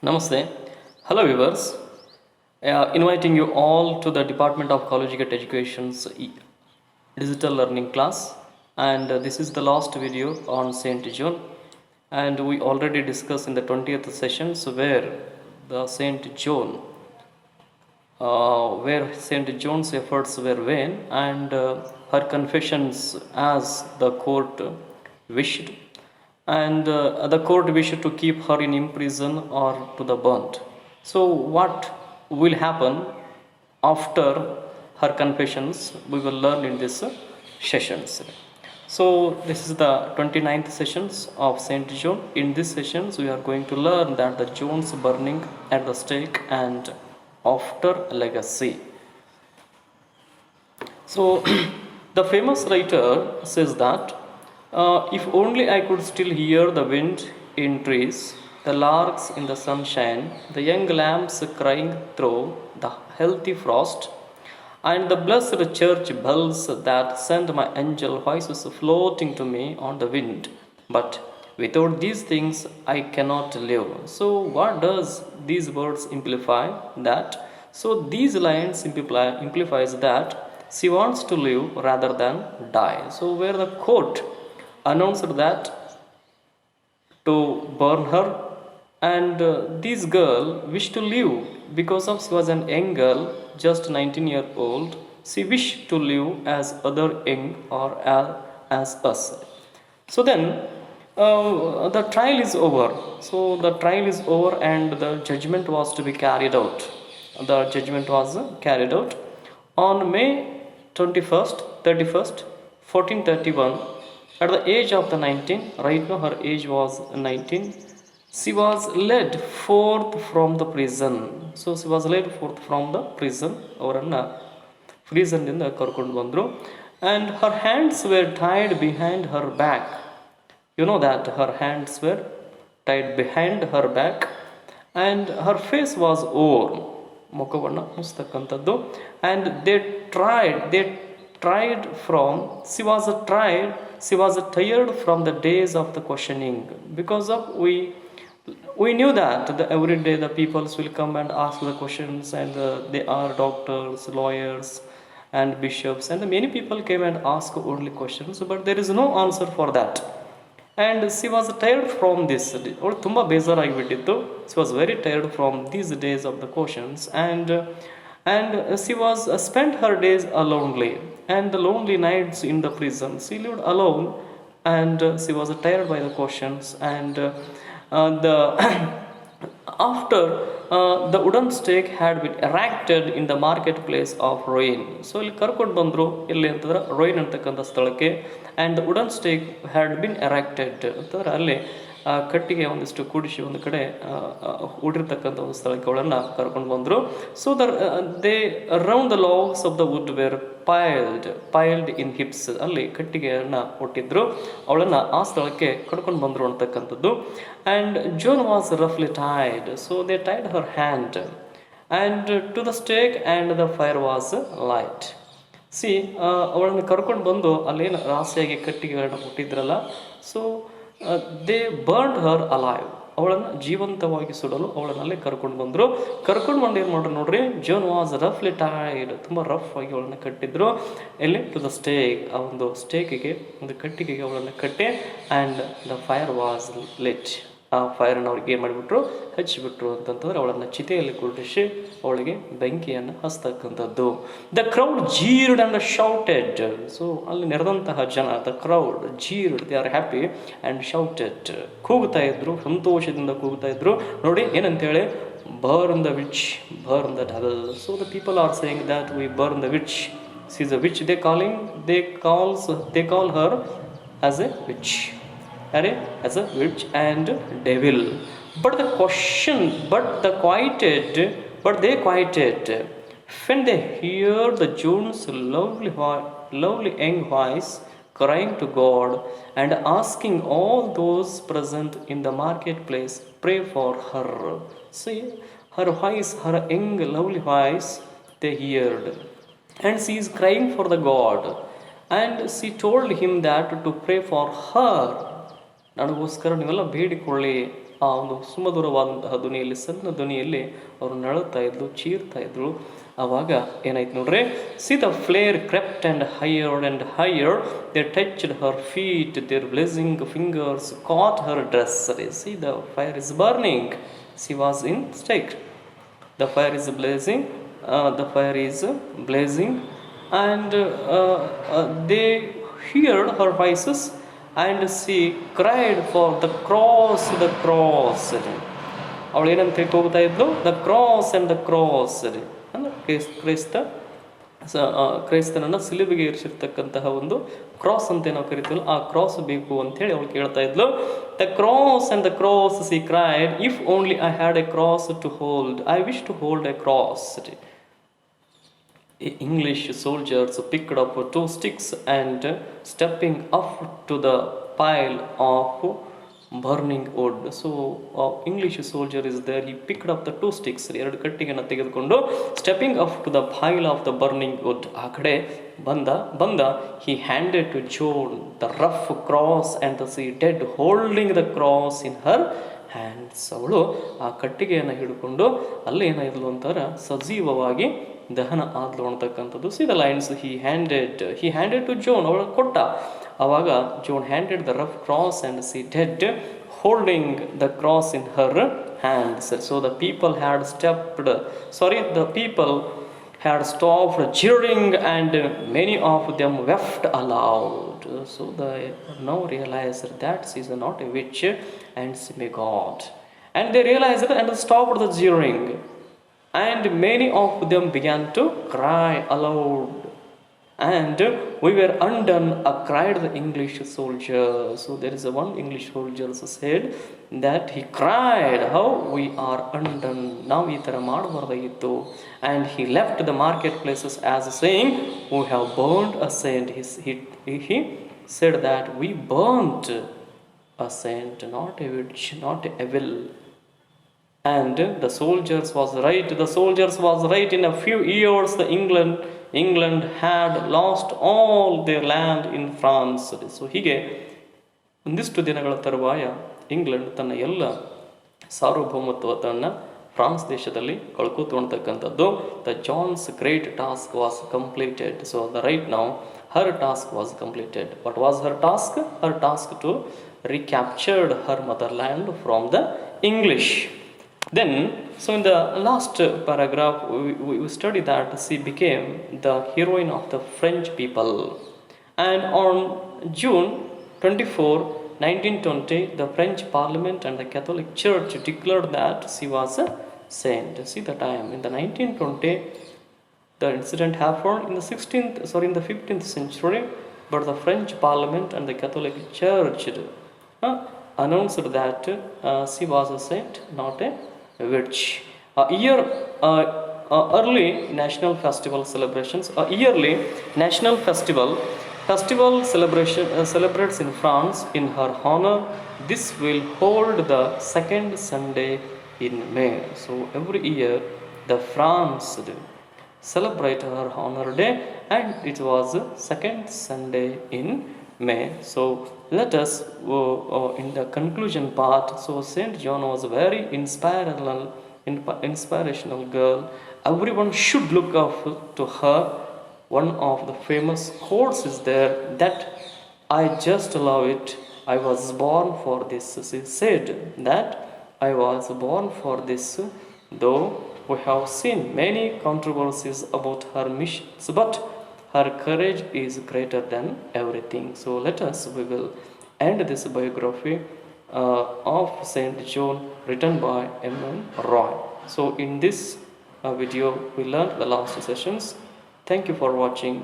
Namaste. Hello, viewers. Inviting you all to the Department of Collegiate Education's digital learning class. And this is the last video on Saint John. And we already discussed in the 20th sessions the Saint John, where Saint John's efforts were vain and her confessions as the court wished and the court wished to keep her in prison or to the burnt. So, what will happen after her confessions? We will learn in this sessions. So, this is the 29th sessions of Saint John. In this sessions, we are going to learn that the John's burning at the stake and after legacy. So, the famous writer says that if only I could still hear the wind in trees, the larks in the sunshine, the young lambs crying through the healthy frost, and the blessed church bells that send my angel voices floating to me on the wind. But without these things, I cannot live. So, what does these words imply? That so these lines implies that she wants to live rather than die. So, where the court announced that to burn her, and this girl wished to live because of she was an young girl, just 19-year old. She wished to live as other young or as us. So then the trial is over. So the trial is over and the judgment was to be carried out. The judgment was carried out on May 21st, 31st, 1431. At the age of the 19, right now her age was 19, she was led forth from the prison. So she was led forth from the prison. ಅವರನ್ನು ಪ್ರಿಸನ್ನಿಂದ ಕರ್ಕೊಂಡು ಬಂದರು. And her hands were tied behind her back. You know that her hands were tied behind her back and her face was over. ಮುಖವನ್ನು ಮುಸ್ತಕ್ಕಂಥದ್ದು. And they tried from, she was tired from the days of the questioning, because of we knew that every day the peoples will come and ask the questions, and they are doctors, lawyers and bishops, and many people came and asked only questions, but there is no answer for that. And she was tired from this. ಅವಳು ತುಂಬ ಬೇಜಾರಾಗಿಬಿಟ್ಟಿತ್ತು. She was very tired from these days of the questions, and she was spent her days lonely, and the lonely nights in the prison she lived alone, and she was tired by the questions, and the after the wooden stake had been erected in the marketplace of Rouen. So ಇಲ್ಲಿ ಕರ್ಕೊಂಡು ಬಂದರು ಎಲ್ಲಿ ಅಂತಂದ್ರೆ ರೋಯಿನ್ ಅಂತಕ್ಕಂಥ ಸ್ಥಳಕ್ಕೆ, and the wooden stake had been erected ಅಂತಂದ್ರೆ ಅಲ್ಲಿ ಕಟ್ಟಿಗೆ ಒಂದಿಷ್ಟು ಕೂಡಿಸಿ ಒಂದು ಕಡೆ ಹೂಡಿರ್ತಕ್ಕಂಥ ಒಂದು ಸ್ಥಳಕ್ಕೆ ಅವಳನ್ನು ಕರ್ಕೊಂಡು ಬಂದರು. So they round the logs of the wood were piled in heaps, ಅಲ್ಲಿ ಕಟ್ಟಿಗೆಯನ್ನು ಕೊಟ್ಟಿದ್ರು, ಅವಳನ್ನು ಆ ಸ್ಥಳಕ್ಕೆ ಕರ್ಕೊಂಡು ಬಂದರು ಅಂತಕ್ಕಂಥದ್ದು. ಆ್ಯಂಡ್ ಜೋನ್ ವಾಸ್ ರಫ್ಲಿ tied, so they tied her hand and to the stake and the fire was light. She ಅವಳನ್ನು ಕರ್ಕೊಂಡು ಬಂದು ಅಲ್ಲೇನು ರಾಸಿಯಾಗಿ ಕಟ್ಟಿಗೆಗಳನ್ನ ಕೊಟ್ಟಿದ್ರಲ್ಲ, so they burned her alive, ಅವಳನ್ನು ಜೀವಂತವಾಗಿ ಸುಡಲು ಅವಳನ್ನಲ್ಲಿ ಕರ್ಕೊಂಡು ಬಂದರು. ಕರ್ಕೊಂಡು ಬಂದು ಏನು ಮಾಡ್ರು ನೋಡ್ರಿ, ಜೋನ್ ವಾಸ್ ರಫ್ಲಿ ಟೈಡ್, ತುಂಬ ರಫ್ ಆಗಿ ಅವಳನ್ನು ಕಟ್ಟಿದ್ರು. ಎಲ್ಲಿ ಟು ದ ಸ್ಟೇಕ್, ಆ ಒಂದು ಸ್ಟೇಕಿಗೆ, ಒಂದು ಕಟ್ಟಿಗೆಗೆ ಅವಳನ್ನು ಕಟ್ಟಿ, and the fire was lit, ಆ ಫೈರನ್ನು ಅವ್ರಿಗೆ ಏನು ಮಾಡಿಬಿಟ್ರು, ಹಚ್ಚಿಬಿಟ್ರು ಅಂತಂತಂದ್ರೆ ಅವಳನ್ನು ಚಿತೆಯಲ್ಲಿ ಕುಳ್ಳಿಸಿ ಅವಳಿಗೆ ಬೆಂಕಿಯನ್ನು ಹಚ್ತಕ್ಕಂಥದ್ದು. The crowd cheered and shouted. So ಅಲ್ಲಿ ನೆರೆದಂತಹ ಜನ, the crowd cheered, they are happy and shouted, ಕೂಗ್ತಾ ಇದ್ರು, ಸಂತೋಷದಿಂದ ಕೂಗ್ತಾ ಇದ್ರು. ನೋಡಿ ಏನಂತೇಳಿ, burn the witch, burn the devil. So the people are saying that we burn the witch. She is a witch, they call her as a witch, as a witch and devil. But they quieted when they heard the Jones' lovely young voice crying to God and asking all those present in the marketplace pray for her. See, her voice, her young lovely voice they heard, and she is crying for the God, and she told him that to pray for her. ನನಗೋಸ್ಕರ ನೀವೆಲ್ಲ ಬೇಡಿಕೊಳ್ಳಿ ಆ ಒಂದು ಸುಮಧುರವಾದಂತಹ ಧ್ವನಿಯಲ್ಲಿ, ಸಣ್ಣ ಧ್ವನಿಯಲ್ಲಿ ಅವರು ನಳುತ್ತಾ ಇದ್ಲು, ಚೀರ್ತಾ ಇದ್ಳು. ಆವಾಗ ಏನಾಯ್ತು ನೋಡ್ರಿ, she the flare crept and higher they touched her feet, their blazing fingers caught her dress. She the fire is burning, she was in stake. The fire is blazing, and they heard her voices, and she cried for the cross. ಅವಳು ಏನಂತ ಹೋಗ್ತಾ ಇದ್ಲು, the cross and the cross ಅಂದರೆ ಕ್ರೈಸ್ತನನ್ನು ಸಿಲುಬೆಗೆ ಇರಿಸಿರ್ತಕ್ಕಂತಹ ಒಂದು cross ಅಂತ ನಾವು ಕರಿತೀವಲ್ಲ, ಆ ಕ್ರಾಸ್ ಬೇಕು ಅಂತೇಳಿ ಅವಳು ಕೇಳ್ತಾ ಇದ್ಲು. The cross and the cross, she cried, if only I had a cross to hold, I wish to hold a cross. English soldiers picked up 2 sticks and stepping up to the pile of burning wood. So English soldier is there, he picked up the 2 sticks, 2 ಕಟ್ಟಿಗೆಯನ್ನು ತೆಗೆದುಕೊಂಡು stepping up to the pile of the burning wood, ಆ ಕಡೆ ಬಂದ he handed to Joan the rough cross and she dead holding the cross in her hands. ಅವಳು ಆ ಕಟ್ಟಿಗೆಯನ್ನು ಹಿಡ್ಕೊಂಡು ಅಲ್ಲಿ ಏನಾಯಿದ್ಲು ಅಂತಾರೆ, ಸಜೀವವಾಗಿ ದಹನ ಆದ್ಲು ಅಂತಕ್ಕಂಥದ್ದು. See the lines, he handed to Joan, ಅವಳು ಕೊಟ್ಟ. ಆವಾಗ Joan handed the rough cross and she dead holding the cross in her hands. So the people had stopped jeering and many of them wept aloud. So they now realized that she is not a witch and she may God. And they realized and stopped the jeering. And many of them began to cry aloud. And we were undone, cried the English soldier. So there is one English soldier said that he cried, how we are undone. Now ಈ ಥರ ಮಾಡಬಾರ್ದಾಗಿತ್ತು. And he left the marketplaces as saying, we have burned a saint. He said that we burnt a saint, not a witch, not a devil. And the soldiers was right. In a few years the England had lost all their land in France. So ಹೀಗೆ ಒಂದಿಷ್ಟು ದಿನಗಳ ತರುವಾಯ England ತನ್ನ ಎಲ್ಲ ಸಾರ್ವಭೌಮತ್ವವನ್ನು France ದೇಶದಲ್ಲಿ ಕಳ್ಕೋತು ಅಂತಕ್ಕಂಥದ್ದು. The Joan's great task was completed. So the right now her task was completed. What was her task? Her task to recaptured her motherland from the English. Then, so in the last paragraph, we study that she became the heroine of the French people. And on June 24, 1920, the French Parliament and the Catholic Church declared that she was a saint. See the time. In the 1920, the incident happened in the 15th century, but the French Parliament and the Catholic Church announced that she was a saint, not a witch. Early national festival celebrations. Yearly national festival celebration celebrates in France in her honor. This will hold the second Sunday in May. So every year the France celebrate her honor day, and it was second Sunday in May. So let us in the conclusion part. So Saint John was a very inspirational girl. Everyone should look up to her. One of the famous quotes is there that I just love it. I was born for this. She said that I was born for this. Though we have seen many controversies about her missions, but her courage is greater than everything. So we will end this biography of Saint John written by M.N. Roy. So in this video we learned the last sessions. Thank you for watching.